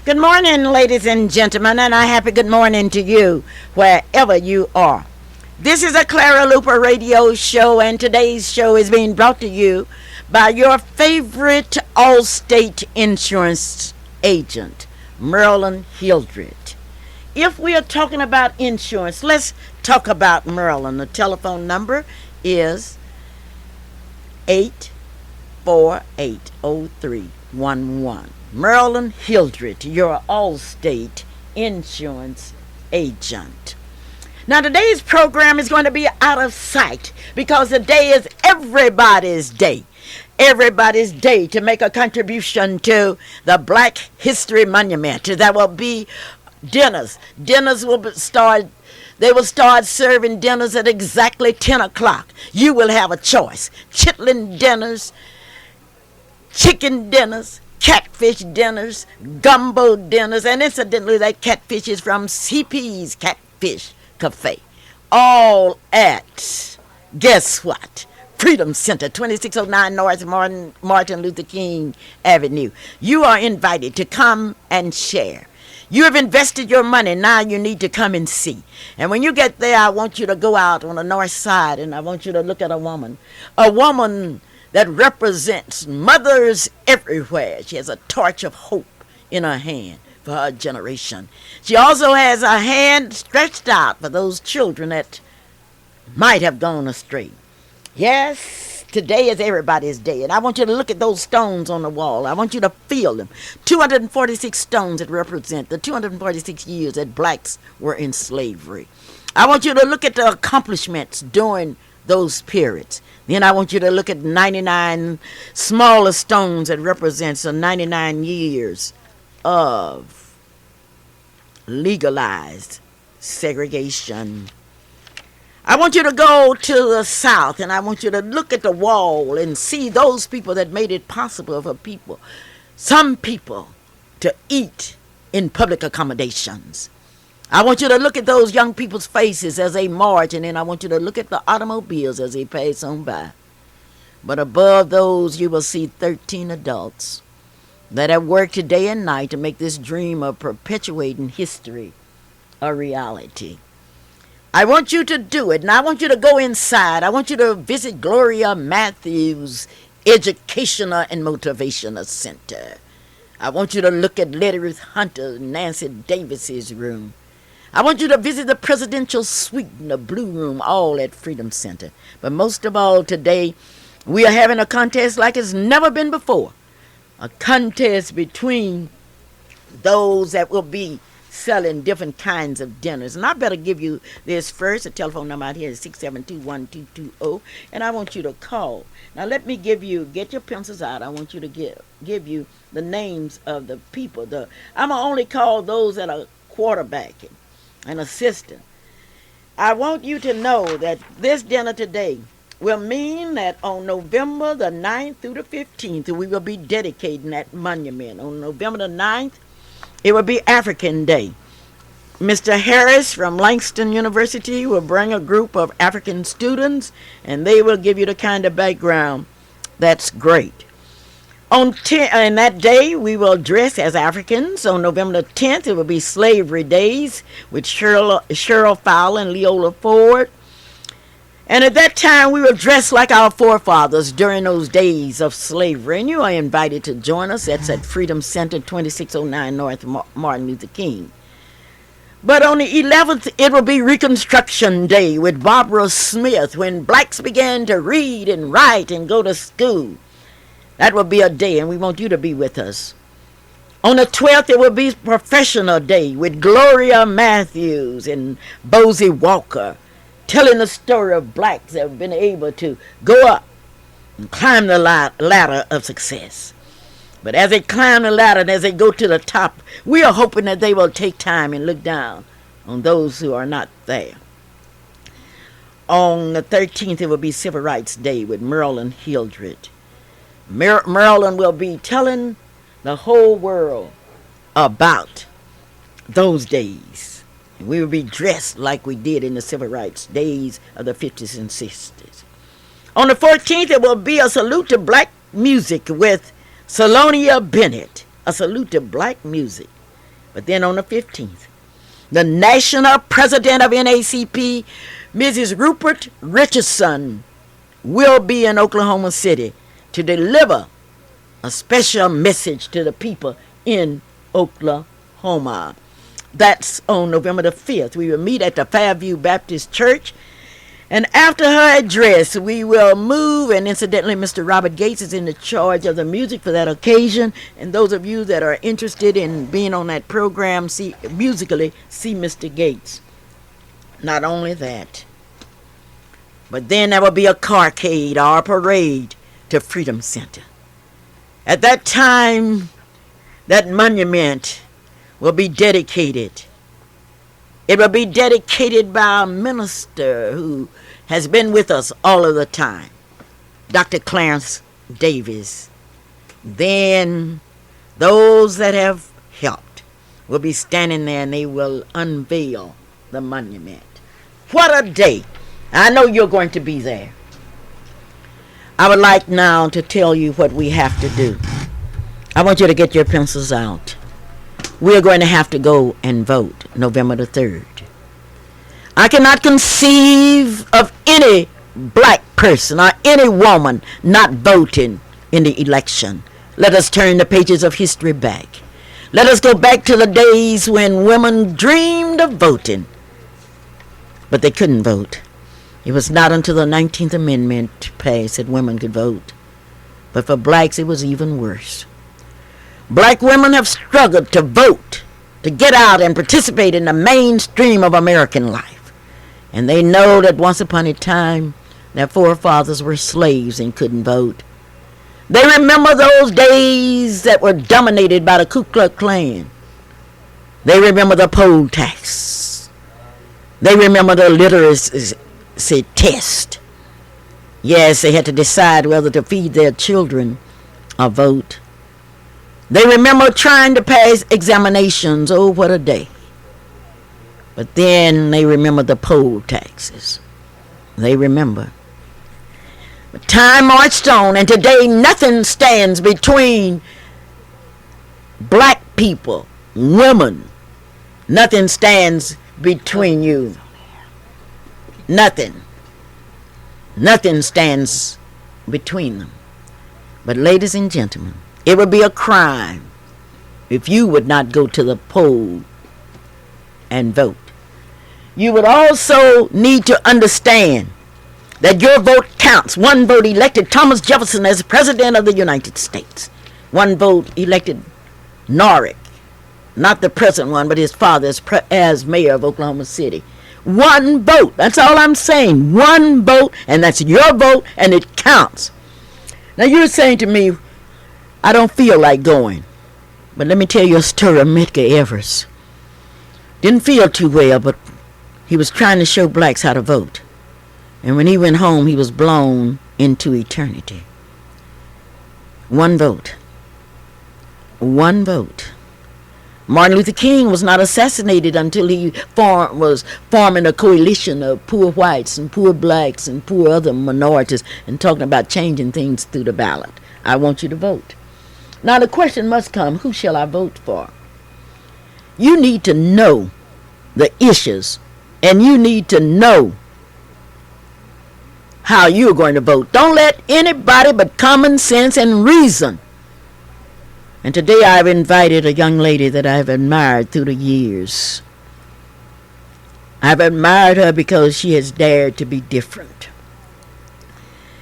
Good morning, ladies and gentlemen, and a happy good morning to you, wherever you are. This is a Clara Luper radio show, and today's show is being brought to you by your favorite Allstate insurance agent, Marilyn Hildred. If we are talking about insurance, let's talk about Marilyn. The telephone number is 8480311. Marilyn Hildred, your Allstate insurance agent. Now, today's program is going to be out of sight because today is everybody's day. Everybody's day to make a contribution to the Black History Monument. There will be dinners. Dinners will start. They will start serving dinners at exactly 10 o'clock. You will have a choice. Chitlin dinners, chicken dinners, catfish dinners, gumbo dinners, and incidentally, that catfish is from CP's Catfish Cafe. All at, guess what? Freedom Center, 2609 North Martin Luther King Avenue. You are invited to come and share. You have invested your money. Now you need to come and see. And when you get there, I want you to go out on the north side and I want you to look at a woman. A woman that represents mothers everywhere. She has a torch of hope in her hand for her generation. She also has a hand stretched out for those children that might have gone astray. Yes, today is everybody's day, and I want you to look at those stones on the wall. I want you to feel them. 246 stones that represent the 246 years that blacks were in slavery. I want you to look at the accomplishments during those periods. Then I want you to look at 99 smaller stones that represents the 99 years of legalized segregation. I want you to go to the south and I want you to look at the wall and see those people that made it possible for people, some people, to eat in public accommodations. I want you to look at those young people's faces as they march, and then I want you to look at the automobiles as they pass on by. But above those, you will see 13 adults that have worked day and night to make this dream of perpetuating history a reality. I want you to do it, and I want you to go inside. I want you to visit Gloria Matthews' Educational and Motivational Center. I want you to look at Letty Ruth Hunter and Nancy Davis's room. I want you to visit the presidential suite in the Blue Room, all at Freedom Center. But most of all, today, we are having a contest like it's never been before. A contest between those that will be selling different kinds of dinners. And I better give you this first. The telephone number out here is 672-1220, and I want you to call. Now let me get your pencils out. I want you to give you the names of the people. I'm going to only call those that are quarterbacking. An assistant. I want you to know that this dinner today will mean that on November the 9th through the 15th, we will be dedicating that monument. On November the 9th, it will be African Day. Mr. Harris from Langston University will bring a group of African students, and they will give you the kind of background that's great. On that day, we will dress as Africans. On November the 10th, it will be Slavery Days with Cheryl Fowler and Leola Ford. And at that time, we will dress like our forefathers during those days of slavery. And you are invited to join us. That's at Freedom Center, 2609 North Martin Luther King. But on the 11th, it will be Reconstruction Day with Barbara Smith, when blacks began to read and write and go to school. That will be a day, and we want you to be with us. On the 12th, it will be Professional Day with Gloria Matthews and Bosie Walker, telling the story of blacks that have been able to go up and climb the ladder of success. But as they climb the ladder and as they go to the top, we are hoping that they will take time and look down on those who are not there. On the 13th, it will be Civil Rights Day with Marilyn Hildred. Marilyn will be telling the whole world about those days. And we will be dressed like we did in the civil rights days of the 50s and 60s. On the 14th, it will be a salute to black music with Salonia Bennett. A salute to black music But then on the 15th, the national president of NACP, Mrs. Rupert Richardson, will be in Oklahoma City to deliver a special message to the people in Oklahoma. That's on November the 5th. We will meet at the Fairview Baptist Church. And after her address, we will move, and incidentally, Mr. Robert Gates is in the charge of the music for that occasion. And those of you that are interested in being on that program, see Mr. Gates. Not only that, but then there will be a carcade or a parade to Freedom Center. At that time, that monument will be dedicated. It will be dedicated by a minister who has been with us all of the time, Dr. Clarence Davis. Then those that have helped will be standing there and they will unveil the monument. What a day. I know you're going to be there. I would like now to tell you what we have to do. I want you to get your pencils out. We're going to have to go and vote November the 3rd. I cannot conceive of any black person or any woman not voting in the election. Let us turn the pages of history back. Let us go back to the days when women dreamed of voting, but they couldn't vote. It was not until the 19th Amendment passed that women could vote. But for blacks, it was even worse. Black women have struggled to vote, to get out and participate in the mainstream of American life. And they know that once upon a time, their forefathers were slaves and couldn't vote. They remember those days that were dominated by the Ku Klux Klan. They remember the poll tax. They remember the literacy test. Yes, they had to decide whether to feed their children or vote. They remember trying to pass examinations. Oh, what a day. But then they remember the poll taxes. They remember. But time marched on, and today nothing stands between black people, women. Nothing stands between you. Nothing. Nothing stands between them. But ladies and gentlemen, it would be a crime if you would not go to the poll and vote. You would also need to understand that your vote counts. One vote elected Thomas Jefferson as President of the United States. One vote elected Norrick, not the present one, but his father as mayor of Oklahoma City. One vote. That's all I'm saying. One vote, and that's your vote, and it counts. Now you're saying to me, I don't feel like going. But let me tell you a story of Medgar Evers. Didn't feel too well, but he was trying to show blacks how to vote. And when he went home, he was blown into eternity. One vote. One vote. Martin Luther King was not assassinated until he was forming a coalition of poor whites and poor blacks and poor other minorities and talking about changing things through the ballot. I want you to vote. Now the question must come, who shall I vote for? You need to know the issues, and you need to know how you're going to vote. Don't let anybody but common sense and reason. And today I've invited a young lady that I've admired through the years. I've admired her because she has dared to be different.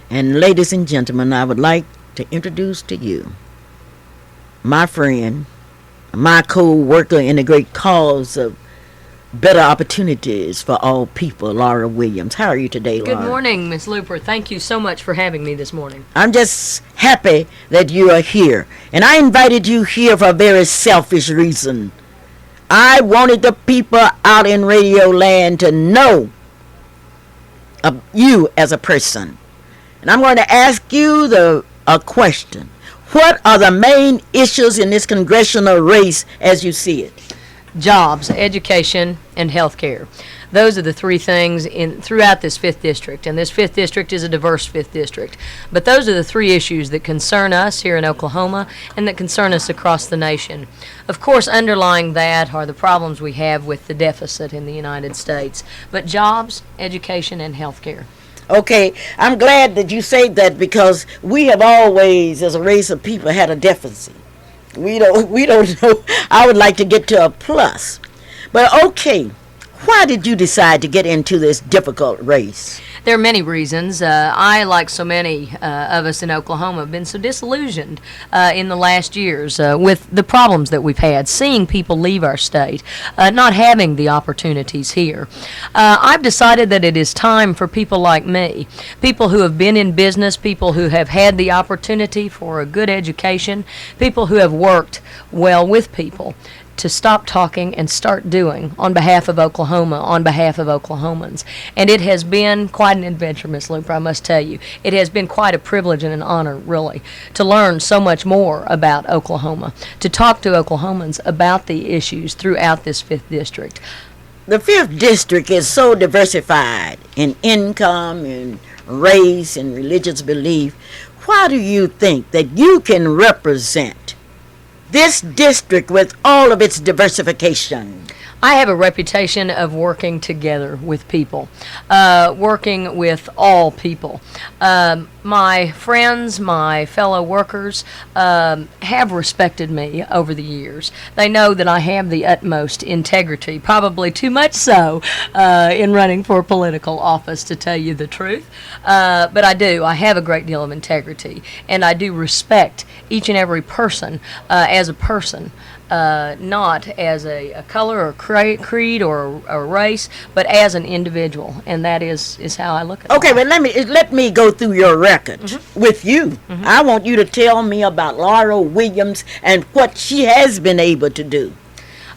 And ladies and gentlemen, I would like to introduce to you my friend, my co-worker in the great cause of better opportunities for all people, Laura Williams. How are you today, Laura? Good morning, Miss Luper. Thank you so much for having me this morning. I'm just happy that you are here. And I invited you here for a very selfish reason. I wanted the people out in radio land to know of you as a person. And I'm going to ask you a question. What are the main issues in this congressional race as you see it? Jobs, education, and health care. Those are the three things throughout this 5th district, and this 5th district is a diverse 5th district. But those are the three issues that concern us here in Oklahoma and that concern us across the nation. Of course, underlying that are the problems we have with the deficit in the United States, but jobs, education, and health care. Okay, I'm glad that you say that, because we have always, as a race of people, had a deficit. We don't know. I would like to get to a plus. But okay, why did you decide to get into this difficult race? There are many reasons. I, like so many of us in Oklahoma, have been so disillusioned in the last years with the problems that we've had, seeing people leave our state, not having the opportunities here. I've decided that it is time for people like me, people who have been in business, people who have had the opportunity for a good education, people who have worked well with people, to stop talking and start doing on behalf of Oklahoma, on behalf of Oklahomans. And it has been quite an adventure, Miss Luper, I must tell you. It has been quite a privilege and an honor, really, to learn so much more about Oklahoma, to talk to Oklahomans about the issues throughout this 5th district. The 5th district is so diversified in income and race and religious belief. Why do you think that you can represent this district with all of its diversification? I have a reputation of working together with people, working with all people. My friends, my fellow workers have respected me over the years. They know that I have the utmost integrity, probably too much so in running for political office, to tell you the truth. But I do. I have a great deal of integrity, and I do respect each and every person as a person. Not as a color or creed or a race, but as an individual, and that is how I look at it. Okay, but let me go through your record with you. I want you to tell me about Laura Williams and what she has been able to do.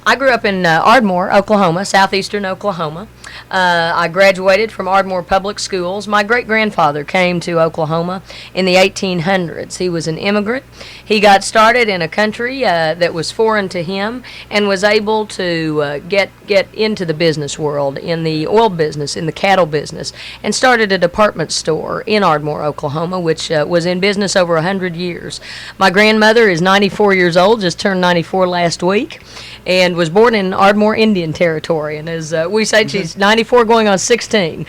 I grew up in Ardmore, Oklahoma, southeastern Oklahoma. I graduated from Ardmore Public Schools. My great-grandfather came to Oklahoma in the 1800s. He was an immigrant. He got started in a country that was foreign to him and was able to get into the business world, in the oil business, in the cattle business, and started a department store in Ardmore, Oklahoma, which was in business over 100 years. My grandmother is 94 years old, just turned 94 last week, and was born in Ardmore, Indian Territory. And as we say, she's 94 going on 16.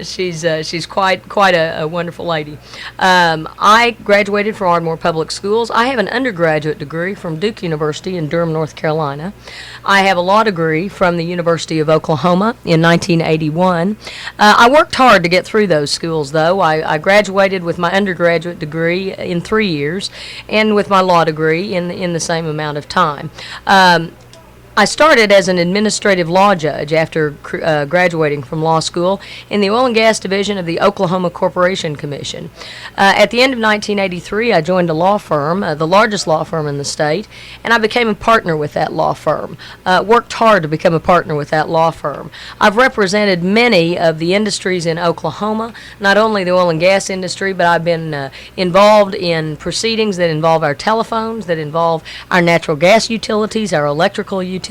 She's quite a wonderful lady. I graduated from Ardmore Public Schools. I have an undergraduate degree from Duke University in Durham, North Carolina. I have a law degree from the University of Oklahoma in 1981. I worked hard to get through those schools, though. I graduated with my undergraduate degree in 3 years, and with my law degree in the same amount of time. I started as an administrative law judge after graduating from law school in the Oil and Gas Division of the Oklahoma Corporation Commission. At the end of 1983, I joined a law firm, the largest law firm in the state, and I became a partner with that law firm. Worked hard to become a partner with that law firm. I've represented many of the industries in Oklahoma, not only the oil and gas industry, but I've been involved in proceedings that involve our telephones, that involve our natural gas utilities, our electrical utilities.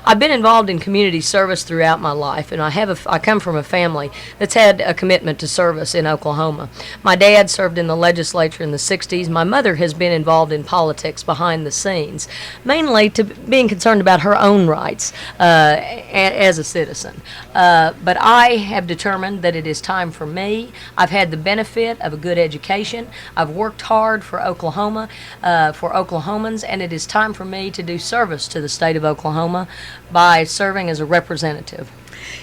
I've been involved in community service throughout my life, and I come from a family that's had a commitment to service in Oklahoma. My dad served in the legislature in the 60s. My mother has been involved in politics behind the scenes, mainly to being concerned about her own rights as a citizen. But I have determined that it is time for me. I've had the benefit of a good education. I've worked hard for Oklahoma, for Oklahomans, and it is time for me to do service to the state of Oklahoma by serving as a representative.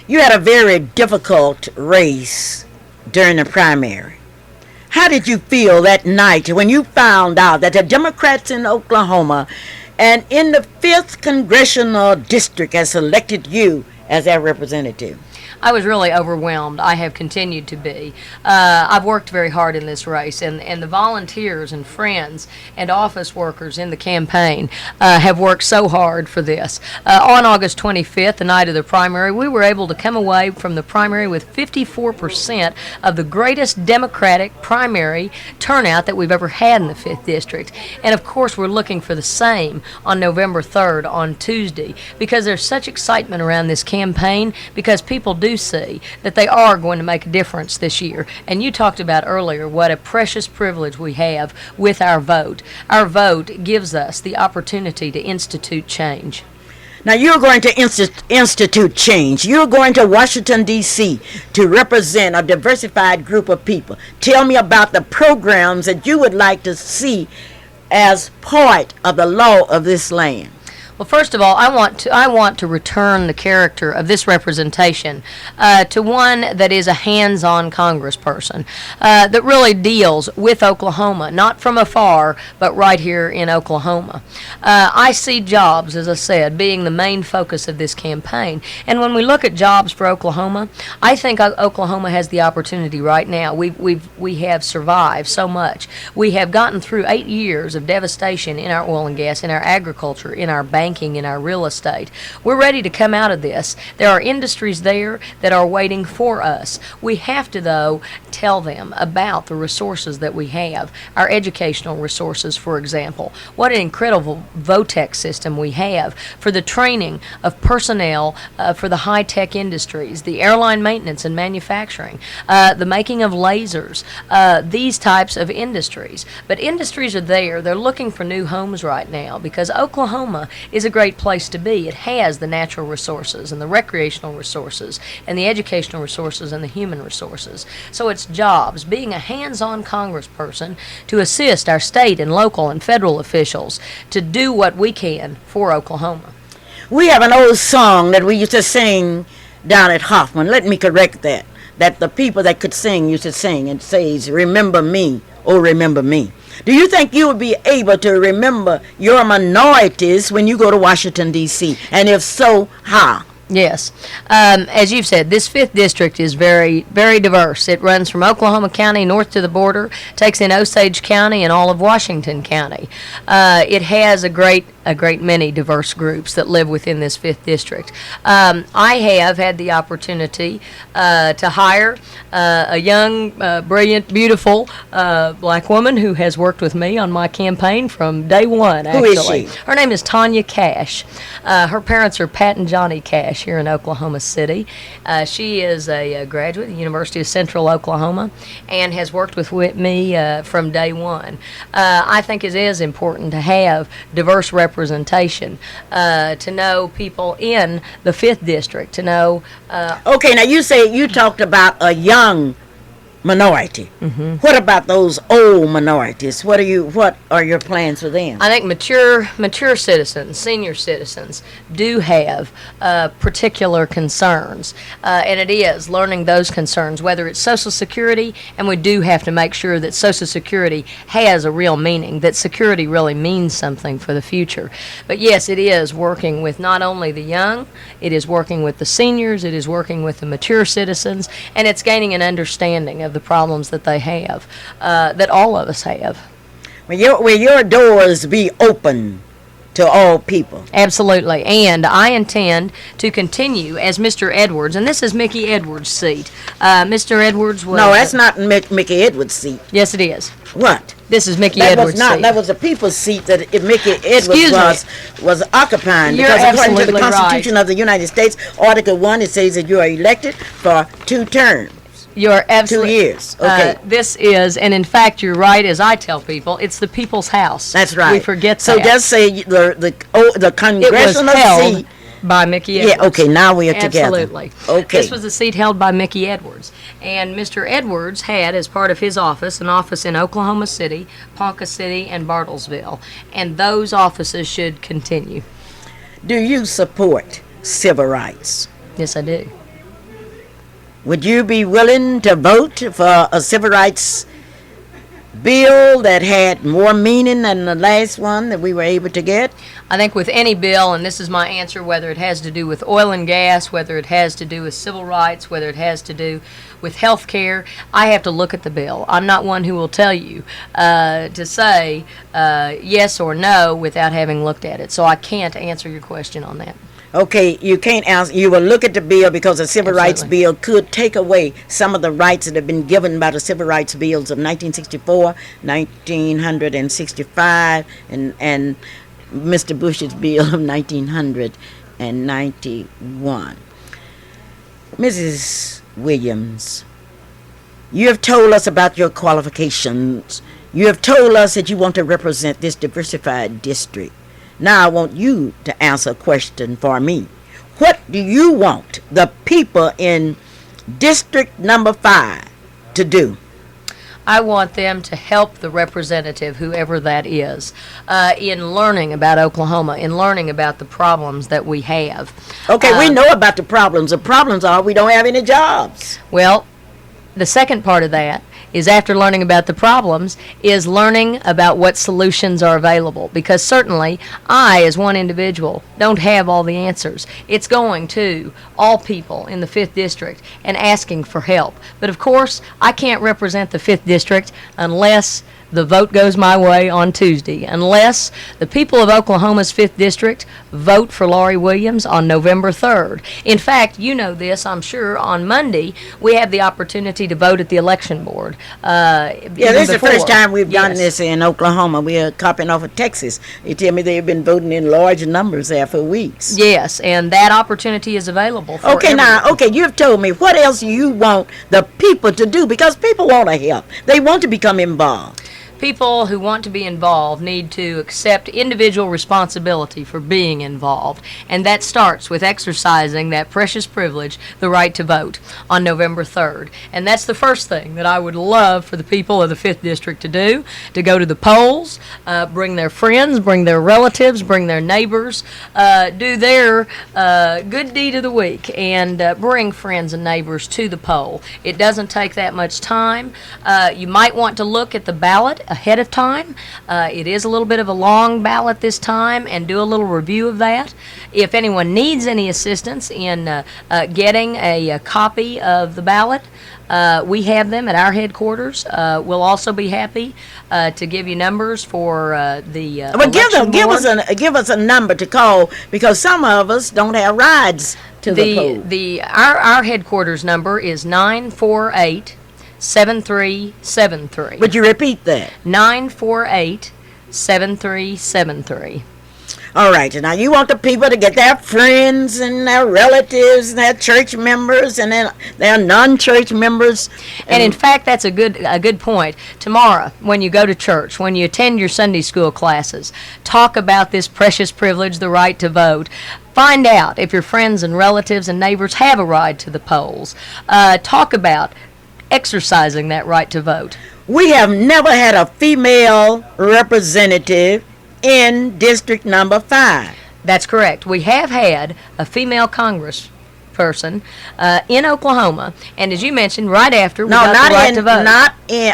You had a very difficult race during the primary. How did you feel that night when you found out that the Democrats in Oklahoma and in the 5th Congressional District has selected you as their representative? I was really overwhelmed. I have continued to be. I've worked very hard in this race, and the volunteers and friends and office workers in the campaign have worked so hard for this. On August 25th, the night of the primary, we were able to come away from the primary with 54% of the greatest Democratic primary turnout that we've ever had in the 5th District. And of course, we're looking for the same on November 3rd, on Tuesday, because there's such excitement around this campaign, because people do see that they are going to make a difference this year. And you talked about earlier what a precious privilege we have with our vote. Our vote gives us the opportunity to institute change. Now, you're going to institute change. You're going to Washington, D.C. to represent a diversified group of people. Tell me about the programs that you would like to see as part of the law of this land. Well, first of all, I want to return the character of this representation to one that is a hands-on congressperson that really deals with Oklahoma, not from afar, but right here in Oklahoma. I see jobs, as I said, being the main focus of this campaign. And when we look at jobs for Oklahoma, I think Oklahoma has the opportunity right now. We have survived so much. We have gotten through 8 years of devastation in our oil and gas, in our agriculture, in our banking, in our real estate. We're ready to come out of this. There are industries there that are waiting for us. We have to, though, tell them about the resources that we have. Our educational resources, for example. What an incredible VOTEC system we have for the training of personnel for the high-tech industries, the airline maintenance and manufacturing, the making of lasers, these types of industries. But industries are there. They're looking for new homes right now because Oklahoma is a great place to be. It has the natural resources and the recreational resources and the educational resources and the human resources. So it's jobs, being a hands-on congressperson to assist our state and local and federal officials to do what we can for Oklahoma. We have an old song that we used to sing down at Hoffman. Let me correct that. That the people that could sing used to sing. It says, "Remember me, oh remember me." Do you think you would be able to remember your minorities when you go to Washington, D.C.? And if so, how? Yes. As you've said, this 5th District is very, very diverse. It runs from Oklahoma County north to the border, takes in Osage County and all of Washington County. It has a great many diverse groups that live within this 5th District. I have had the opportunity to hire a young, brilliant, beautiful black woman who has worked with me on my campaign from day one, actually. Who is she? Her name is Tanya Cash. Her parents are Pat and Johnny Cash here in Oklahoma City. She is a graduate of the University of Central Oklahoma and has worked with me from day one. I think it is important to have diverse representation, to know people in the 5th District, to know... Okay, now you talked about a young minority. Mm-hmm. What about those old minorities? What are your plans for them? I think mature citizens, senior citizens, do have particular concerns, and it is learning those concerns, whether it's Social Security, and we do have to make sure that Social Security has a real meaning, that security really means something for the future. But yes, it is working with not only the young, it is working with the seniors, it is working with the mature citizens, and it's gaining an understanding of the problems that they have, that all of us have. Will your doors be open to all people? Absolutely. And I intend to continue as Mr. Edwards, and this is Mickey Edwards' seat. Mr. Edwards was... No, that's not Mickey Edwards' seat. Yes, it is. What? This is Mickey Edwards' seat. That was the people's seat that Mickey Edwards was occupying. You're because according to the absolutely Constitution of the United States, Article 1, it says that you are elected for 2 terms. You're absolutely 2 years. Okay. This is, and in fact, you're right. As I tell people, it's the people's house. That's right. We forget so that. So just say the congressional it was held seat by Mickey Edwards. Yeah. Okay. Now we are together. Absolutely. Okay. This was a seat held by Mickey Edwards, and Mr. Edwards had, as part of his office, an office in Oklahoma City, Ponca City, and Bartlesville, and those offices should continue. Do you support civil rights? Yes, I do. Would you be willing to vote for a civil rights bill that had more meaning than the last one that we were able to get? I think with any bill, and this is my answer, whether it has to do with oil and gas, whether it has to do with civil rights, whether it has to do with health care, I have to look at the bill. I'm not one who will tell you to say yes or no without having looked at it. So I can't answer your question on that. Okay, you can't answer. You will look at the bill because the Civil Rights Absolutely. Bill could take away some of the rights that have been given by the Civil Rights Bills of 1964, 1965, and Mr. Bush's bill of 1991. Mrs. Williams, you have told us about your qualifications. You have told us that you want to represent this diversified district. Now I want you to answer a question for me. What do you want the people in District Number 5 to do? I want them to help the representative, whoever that is, in learning about Oklahoma, in learning about the problems that we have. Okay, we know about the problems. The problems are we don't have any jobs. Well, the second part of that is, after learning about the problems, is learning about what solutions are available. Because certainly, I, as one individual, don't have all the answers. It's going to all people in the 5th District and asking for help. But of course, I can't represent the 5th District unless the vote goes my way on Tuesday, unless the people of Oklahoma's 5th District vote for Laurie Williams on November 3rd. In fact, you know this, I'm sure, on Monday, we have the opportunity to vote at the election board. Yeah, this is the first time we've done Yes. this in Oklahoma. We are copying off of Texas. They tell me they've been voting in large numbers there for weeks. Yes, and that opportunity is available for Okay, now, everyone. okay, you've told me what else you want the people to do, because people want to help. They want to become involved. People who want to be involved need to accept individual responsibility for being involved, and that starts with exercising that precious privilege, the right to vote, on November 3rd. And that's the first thing that I would love for the people of the 5th District to do, to go to the polls, bring their friends, bring their relatives, bring their neighbors, do their good deed of the week, and bring friends and neighbors to the poll. It doesn't take that much time. You might want to look at the ballot ahead of time. It is a little bit of a long ballot this time, and do a little review of that. If anyone needs any assistance in getting a copy of the ballot, we have them at our headquarters. We'll also be happy to give you numbers for the But election board. give us a number to call, because some of us don't have rides to the poll. Our headquarters number is 948-7373. Would you repeat that? 948-7373. All right. Now you want the people to get their friends and their relatives and their church members and their non-church members. And in fact, that's a good point. Tomorrow, when you go to church, when you attend your Sunday school classes, talk about this precious privilege, the right to vote. Find out if your friends and relatives and neighbors have a ride to the polls. Talk about exercising that right to vote. We have never had a female representative in District Number 5. That's correct. We have had a female congressperson in Oklahoma, and as you mentioned, right after we got the right to vote.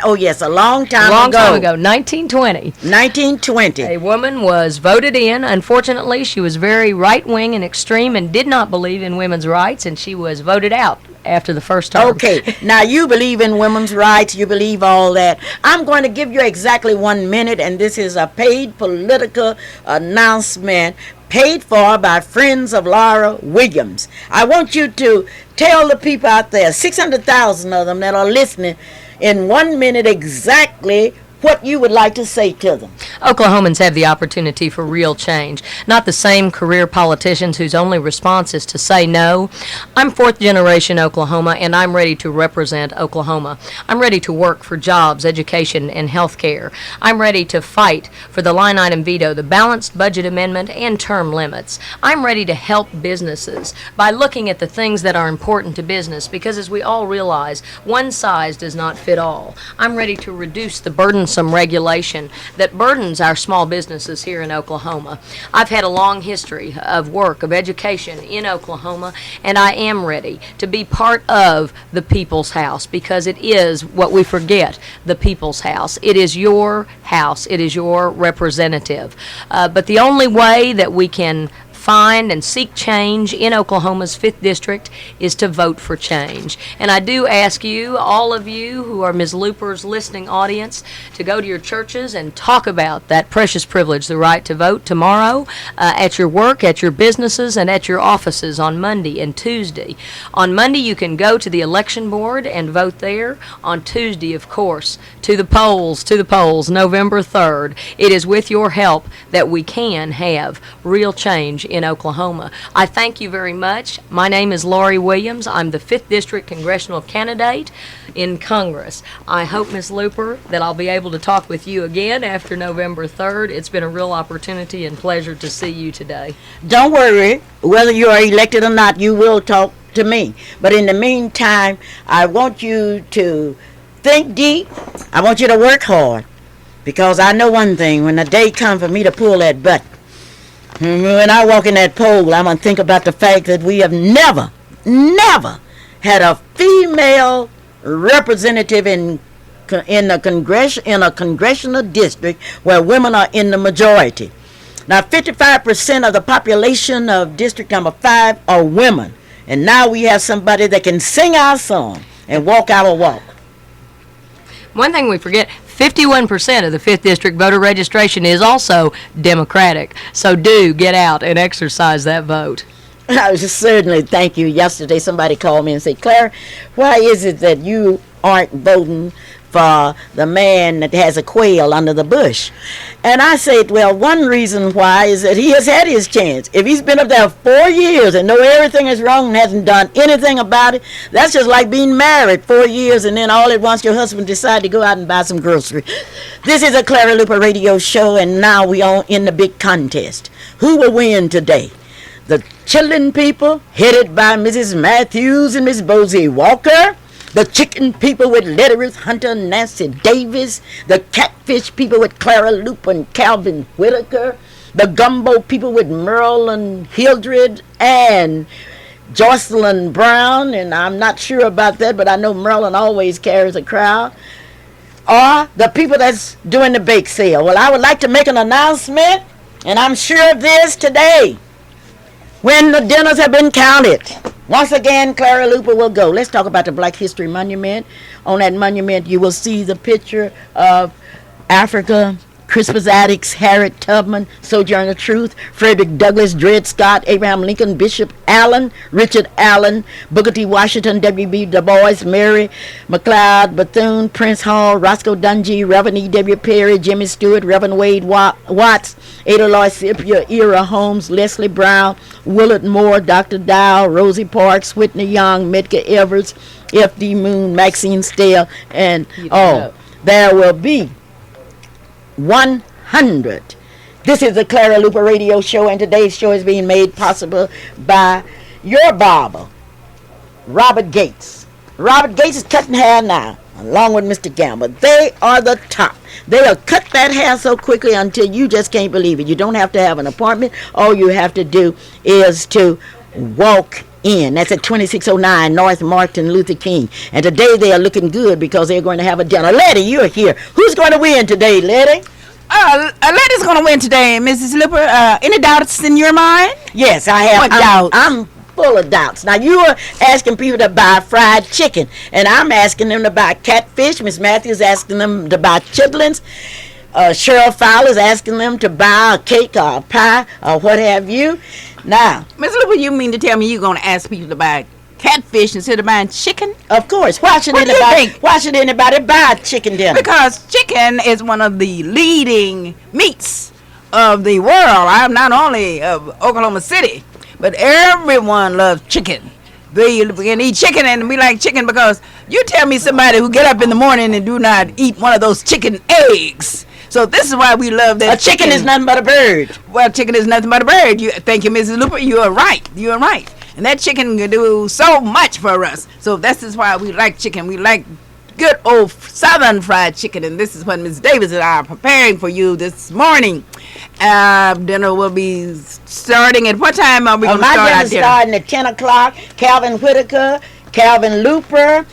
Oh yes, a long time Long ago. time ago, 1920. 1920. A woman was voted in. Unfortunately, she was very right-wing and extreme and did not believe in women's rights, and she was voted out after the first term. Okay, now you believe in women's rights, you believe all that. I'm going to give you exactly 1 minute, and this is a paid political announcement paid for by friends of Laura Williams. I want you to tell the people out there, 600,000 of them that are listening, in 1 minute exactly what you would like to say to them. Oklahomans have the opportunity for real change, not the same career politicians whose only response is to say no. I'm fourth generation Oklahoma, and I'm ready to represent Oklahoma. I'm ready to work for jobs, education, and health care. I'm ready to fight for the line item veto, the balanced budget amendment, and term limits. I'm ready to help businesses by looking at the things that are important to business, because as we all realize, one size does not fit all. I'm ready to reduce the burdensome burdensome regulation that burdens our small businesses here in Oklahoma. I've had a long history of work, of education in Oklahoma, and I am ready to be part of the people's house, because it is what we forget, the people's house. It is your house. It is your representative. But the only way that we can find and seek change in Oklahoma's 5th District is to vote for change. And I do ask you, all of you who are Ms. Luper's listening audience, to go to your churches and talk about that precious privilege, the right to vote, tomorrow at your work, at your businesses, and at your offices on Monday and Tuesday. On Monday, you can go to the election board and vote there. On Tuesday, of course, to the polls, November 3rd. It is with your help that we can have real change in Oklahoma. I thank you very much. My name is Laurie Williams. I'm the 5th District Congressional Candidate in Congress. I hope, Ms. Luper, that I'll be able to talk with you again after November 3rd. It's been a real opportunity and pleasure to see you today. Don't worry, whether you are elected or not, you will talk to me. But in the meantime, I want you to think deep. I want you to work hard, because I know one thing: when the day comes for me to pull that button, when I walk in that poll, I'm going to think about the fact that we have never had a female representative in a congressional district where women are in the majority. Now, 55% of the population of District Number 5 are women. And now we have somebody that can sing our song and walk our walk. One thing we forget, 51% of the 5th District voter registration is also Democratic. So do get out and exercise that vote. I was certainly, thank you. Yesterday somebody called me and said, Clara, why is it that you aren't voting for the man that has a quail under the bush? And I said, well, one reason why is that he has had his chance. If he's been up there 4 years and know everything is wrong and hasn't done anything about it, that's just like being married 4 years and then all at once your husband decide to go out and buy some groceries. This is a Clara Luper radio show, and now we are in the big contest. Who will win today? The Chitlin people, headed by Mrs. Matthews and Miss Bosie Walker. The chicken people with Letty Ruth Hunter and Nancy Davis. The catfish people with Clara Luper and Calvin Whitaker. The gumbo people with Merle and Hildred and Jocelyn Brown. And I'm not sure about that, but I know Merlin always carries a crowd. Or the people that's doing the bake sale. Well, I would like to make an announcement, and I'm sure of this today. When the dinners have been counted, once again, Clara Luper will go. Let's talk about the Black History Monument. On that monument, you will see the picture of Africa, Crispus Attucks, Harriet Tubman, Sojourner Truth, Frederick Douglass, Dred Scott, Abraham Lincoln, Bishop Allen, Richard Allen, Booker T. Washington, W.B. Du Bois, Mary McLeod Bethune, Prince Hall, Roscoe Dunjee, Reverend E.W. Perry, Jimmy Stewart, Reverend Wade Watts, Ada Loy Scipio, Ira Holmes, Leslie Brown, Willard Moore, Dr. Dow, Rosie Parks, Whitney Young, Medgar Evers, F.D. Moon, Maxine Stale, and there will be 100. This is the Clara Luper radio show, and today's show is being made possible by your barber, Robert Gates. Robert Gates is cutting hair now, along with Mr. Gamble. They are the top. They'll cut that hair so quickly until you just can't believe it. You don't have to have an appointment. All you have to do is to walk in. That's at 2609 North Martin Luther King. And today they are looking good because they're going to have a dinner. Letty, you're here. Who's going to win today, Letty? Letty's going to win today, Mrs. Luper. Any doubts in your mind? Yes, I have. What doubts? I'm full of doubts. Now, you are asking people to buy fried chicken, and I'm asking them to buy catfish. Miss Matthews asking them to buy chitlins. Cheryl Fowler's asking them to buy a cake or a pie or what have you. Now, Miss Luper, you mean to tell me you're going to ask people to buy catfish instead of buying chicken? Of course. Why should anybody buy chicken dinner? Because chicken is one of the leading meats of the world. I'm not only of Oklahoma City, but everyone loves chicken. We can eat chicken, and we like chicken because you tell me somebody who get up in the morning and do not eat one of those chicken eggs. So this is why we love that. A chicken is nothing but a bird. Well, chicken is nothing but a bird. Thank you, Mrs. Luper. You are right. You are right. And that chicken can do so much for us. So this is why we like chicken. We like good old Southern fried chicken, and this is what Ms. Davis and I are preparing for you this morning. Dinner will be starting at what time are we going to start our dinner? Starting at 10 o'clock. Calvin Whitaker, Calvin Luper,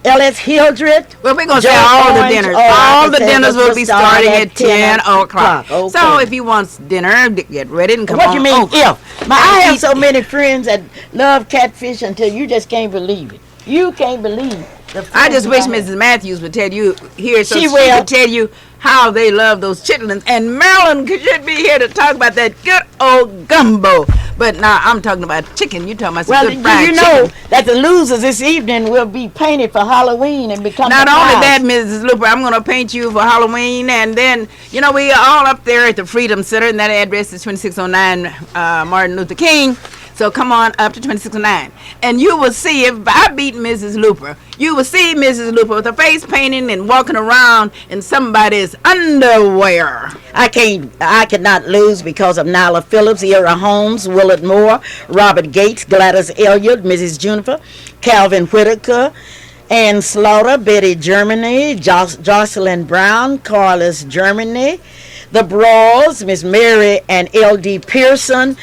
Ellis Hildred. Well, we're going to say all the dinners. All the dinners will be starting at 10 o'clock. Okay. So if you want dinner, get ready and come on. What you mean if? I have so many friends that love catfish until you just can't believe it. You can't believe it. I just wish Mrs. Matthews would tell you here so she could tell you how they love those chitlins. And Marilyn should be here to talk about that good old gumbo. But now I'm talking about chicken. You're talking about some good fried chicken. Well, you know that the losers this evening will be painted for Halloween and become not only that, Mrs. Luper, I'm going to paint you for Halloween. And then, you know, we are all up there at the Freedom Center, and that address is 2609 Martin Luther King. So come on up to 2609. And you will see, if I beat Mrs. Luper, you will see Mrs. Luper with her face painting and walking around in somebody's underwear. I cannot lose because of Nyla Phillips, Ira Holmes, Willard Moore, Robert Gates, Gladys Elliott, Mrs. Juniper, Calvin Whitaker, Ann Slaughter, Betty Germany, Jocelyn Brown, Carlos Germany, the Brawls, Miss Mary and L.D. Pearson,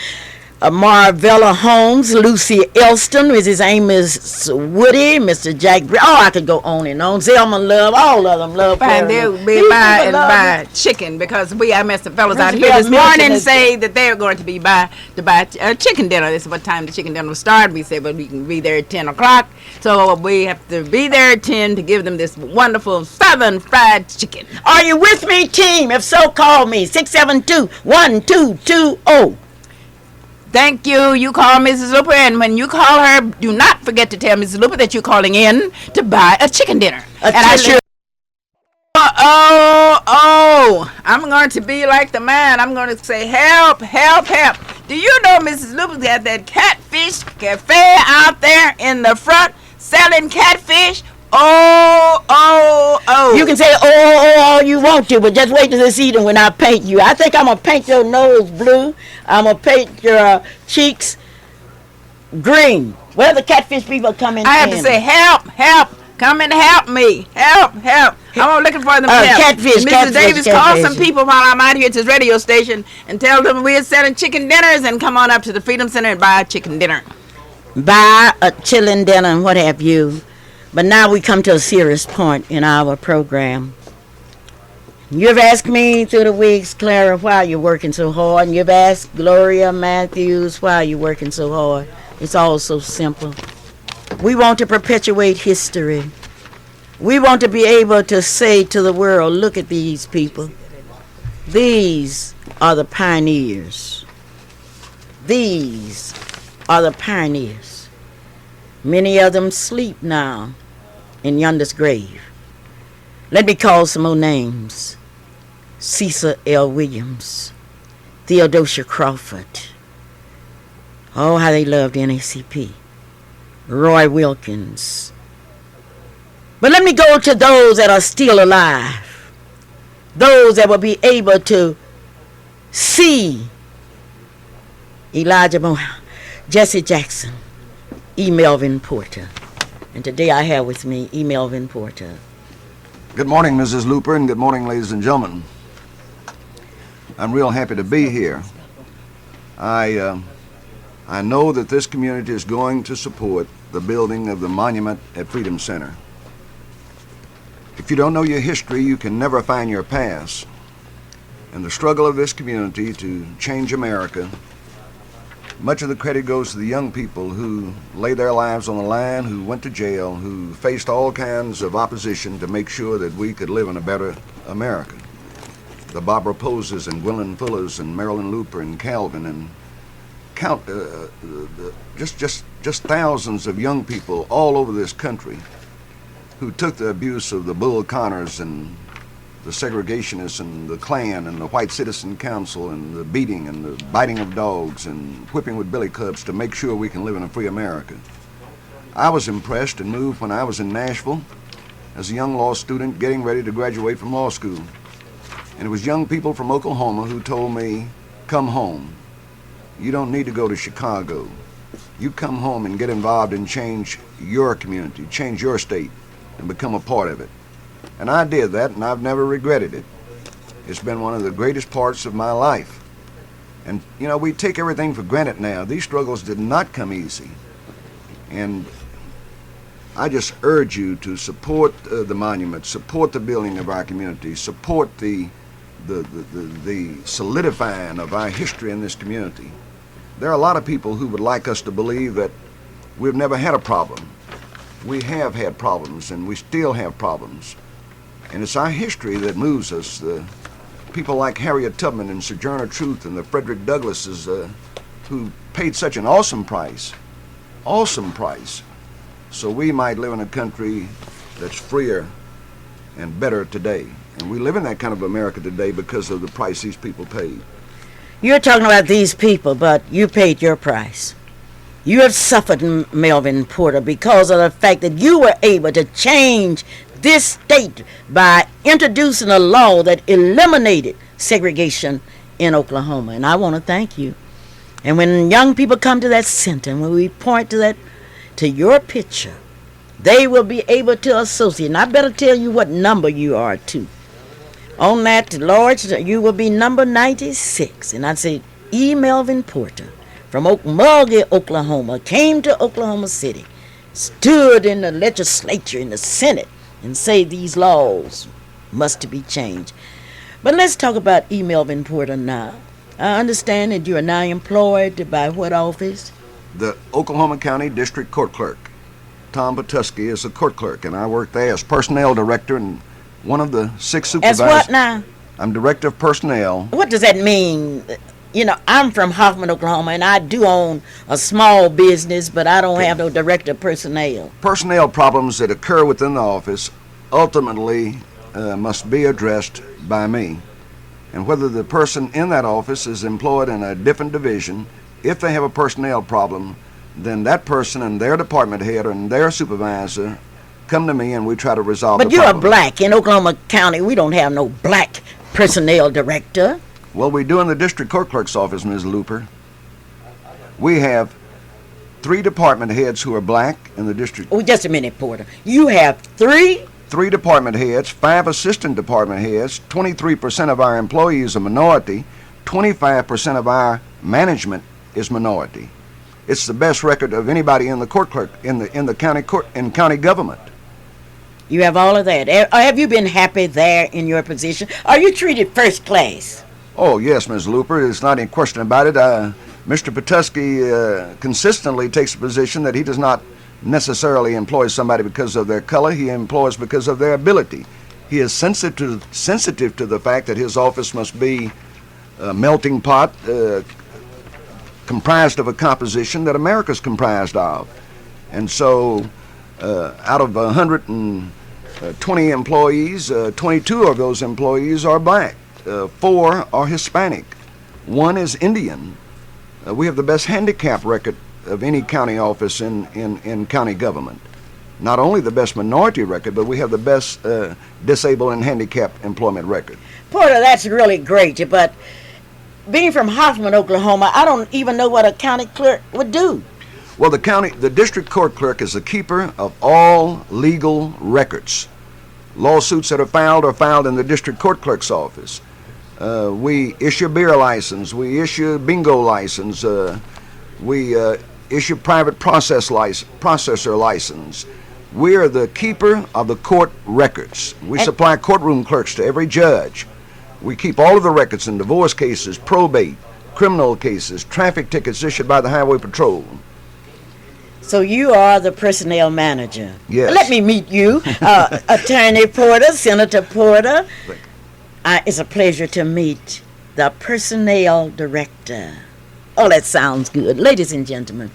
Marvella Holmes, Lucy Elston, Mrs. Amos Woody, Mr. Jack. I could go on and on. Zelma Love, all of them love. Fine, they'll be buy chicken because I met some fellas out here this morning say that they're going to be to buy chicken dinner. This is what time the chicken dinner will start. We said, well, we can be there at 10 o'clock. So we have to be there at 10 to give them this wonderful Southern fried chicken. Are you with me, team? If so, call me 672-1220. Thank you. You call Mrs. Luper, and when you call her, do not forget to tell Mrs. Luper that you're calling in to buy a chicken dinner. I'm going to be like the man. I'm going to say, help, help, help. Do you know Mrs. Luper's got that catfish cafe out there in the front selling catfish? Oh. You can say all you want to, but just wait till this evening when I paint you. I think I'm going to paint your nose blue. I'm going to paint your cheeks green. Where the catfish people come in. I have to say, help. Come and help me. Help. I'm looking for them help. Catfish, Mrs. Davis, call some people while I'm out here at this radio station and tell them we're selling chicken dinners and come on up to the Freedom Center and buy a chicken dinner. Buy a chilling dinner and what have you. But now we come to a serious point in our program. You've asked me through the weeks, Clara, why are you working so hard? And you've asked Gloria Matthews, why are you working so hard? It's all so simple. We want to perpetuate history. We want to be able to say to the world, look at these people. These are the pioneers. These are the pioneers. Many of them sleep now in yonder's grave. Let me call some more names. Cecil L. Williams, Theodosia Crawford. Oh, how they loved NACP. Roy Wilkins. But let me go to those that are still alive. Those that will be able to see Elijah Moore, Jesse Jackson, E. Melvin Porter. And today I have with me E. Melvin Porter. Good morning, Mrs. Luper, and good morning, ladies and gentlemen. I'm real happy to be here. I know that this community is going to support the building of the monument at Freedom Center. If you don't know your history, you can never find your past. And the struggle of this community to change America, much of the credit goes to the young people who laid their lives on the line, who went to jail, who faced all kinds of opposition to make sure that we could live in a better America. The Barbara Poses and Gwendolyn Fullers and Marilyn Luper and Calvin and just thousands of young people all over this country who took the abuse of the Bull Connors and the segregationists and the Klan and the White Citizen Council and the beating and the biting of dogs and whipping with billy clubs to make sure we can live in a free America. I was impressed and moved when I was in Nashville as a young law student getting ready to graduate from law school. And it was young people from Oklahoma who told me, come home. You don't need to go to Chicago. You come home and get involved and change your community, change your state. and become a part of it. And I did that, and I've never regretted it. It's been one of the greatest parts of my life. And, you know, we take everything for granted now. These struggles did not come easy. And I just urge you to support the monument, support the building of our community, support the solidifying of our history in this community. There are a lot of people who would like us to believe that we've never had a problem. We have had problems, and we still have problems. And it's our history that moves us. People like Harriet Tubman and Sojourner Truth and the Frederick Douglasses who paid such an awesome price, so we might live in a country that's freer and better today. And we live in that kind of America today because of the price these people paid. You're talking about these people, but you paid your price. You have suffered, Melvin Porter, because of the fact that you were able to change this state by introducing a law that eliminated segregation in Oklahoma. And I want to thank you. And when young people come to that center, when we point to your picture, they will be able to associate. And I better tell you what number you are, too. On that, Lord, you will be number 96. And I'd say, E. Melvin Porter from Okmulgee, Oklahoma, came to Oklahoma City, stood in the legislature, in the Senate, and say these laws must be changed. But let's talk about E. Melvin Porter now. I understand that you are now employed by what office? The Oklahoma County District Court Clerk. Tom Patuski is the court clerk, and I work there as personnel director and one of the 6 supervisors. As what now? I'm director of personnel. What does that mean? You know, I'm from Hoffman, Oklahoma, and I do own a small business, but I don't have no director of personnel. Personnel problems that occur within the office ultimately must be addressed by me. And whether the person in that office is employed in a different division, if they have a personnel problem, then that person and their department head and their supervisor come to me and we try to resolve the problem. But you're a black. In Oklahoma County, we don't have no black personnel director. Well, we do in the district court clerk's office, Ms. Luper. We have 3 department heads who are black in the district. Oh, just a minute, Porter. You have 3 department heads, 5 assistant department heads, 23% of our employees are minority, 25% of our management is minority. It's the best record of anybody in the court clerk in the county court in county government. You have all of that. Have you been happy there in your position? Are you treated first class? Oh yes, Ms. Luper. There's not any question about it. Mr. Patuski consistently takes the position that he does not necessarily employ somebody because of their color. He employs because of their ability. He is sensitive to the fact that his office must be a melting pot comprised of a composition that America's comprised of. And so out of 120 employees, 22 of those employees are black, 4 are Hispanic, 1 is Indian. We have the best handicap record of any county office in county government. Not only the best minority record, but we have the best disabled and handicapped employment record. Porter, that's really great, but being from Hoffman, Oklahoma, I don't even know what a county clerk would do. Well, the district court clerk is the keeper of all legal records. Lawsuits that are filed in the district court clerk's office. We issue beer license, we issue bingo license, we issue private processor license. We are the keeper of the court records. We supply courtroom clerks to every judge. We keep all of the records in divorce cases, probate, criminal cases, traffic tickets issued by the Highway Patrol. So you are the personnel manager. Yes. Let me meet you, Attorney Porter, Senator Porter. It's a pleasure to meet the personnel director. Oh, that sounds good. Ladies and gentlemen,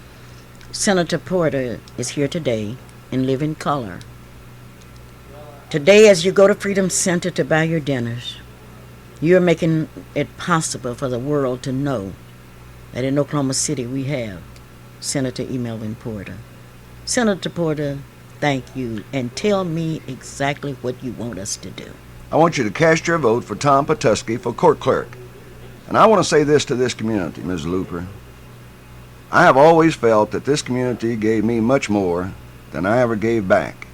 Senator Porter is here today in living color. Today, as you go to Freedom Center to buy your dinners, you're making it possible for the world to know that in Oklahoma City we have Senator E. Melvin Porter. Senator Porter, thank you, and tell me exactly what you want us to do. I want you to cast your vote for Tom Patuski for court clerk. And I want to say this to this community, Ms. Luper. I have always felt that this community gave me much more than I ever gave back.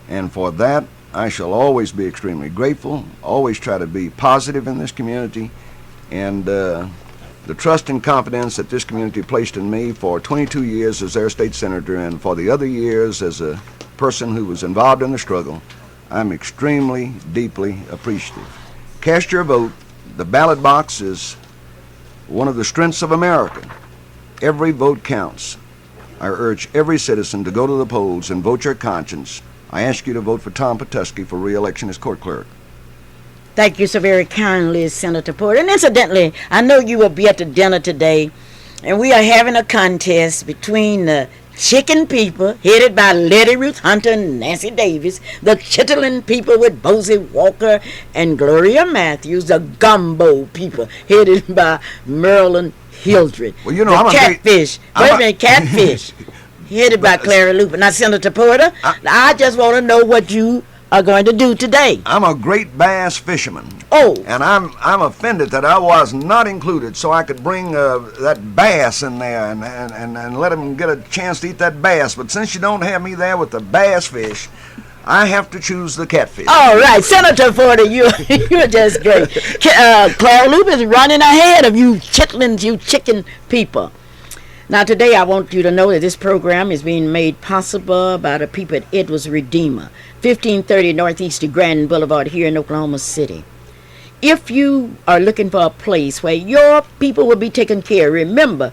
And for that, I shall always be extremely grateful, always try to be positive in this community, and the trust and confidence that this community placed in me for 22 years as their state senator and for the other years as a person who was involved in the struggle, I'm extremely, deeply appreciative. Cast your vote. The ballot box is one of the strengths of America. Every vote counts. I urge every citizen to go to the polls and vote your conscience. I ask you to vote for Tom Patuski for re-election as court clerk. Thank you so very kindly, Senator Porter. And incidentally, I know you will be at the dinner today, and we are having a contest between the Chicken people, headed by Letty Ruth Hunter and Nancy Davis, the Chitlin people with Bosie Walker and Gloria Matthews, the Gumbo people, headed by Marilyn Hildred. Well, you know, the I'm Catfish, Catfish, headed by Clara Luper. Now, Senator Porter, I just want to know what you are going to do today. I'm a great bass fisherman. Oh. And I'm offended that I was not included so I could bring that bass in there and let them get a chance to eat that bass. But since you don't have me there with the bass fish, I have to choose the catfish. All right, Senator Porter, you're just great. Clara Luper is running ahead of you chitlins, you chicken people. Now, today I want you to know that this program is being made possible by the people at Edwards Redeemer, 1530 Northeast Grand Boulevard here in Oklahoma City. If you are looking for a place where your people will be taken care of, remember,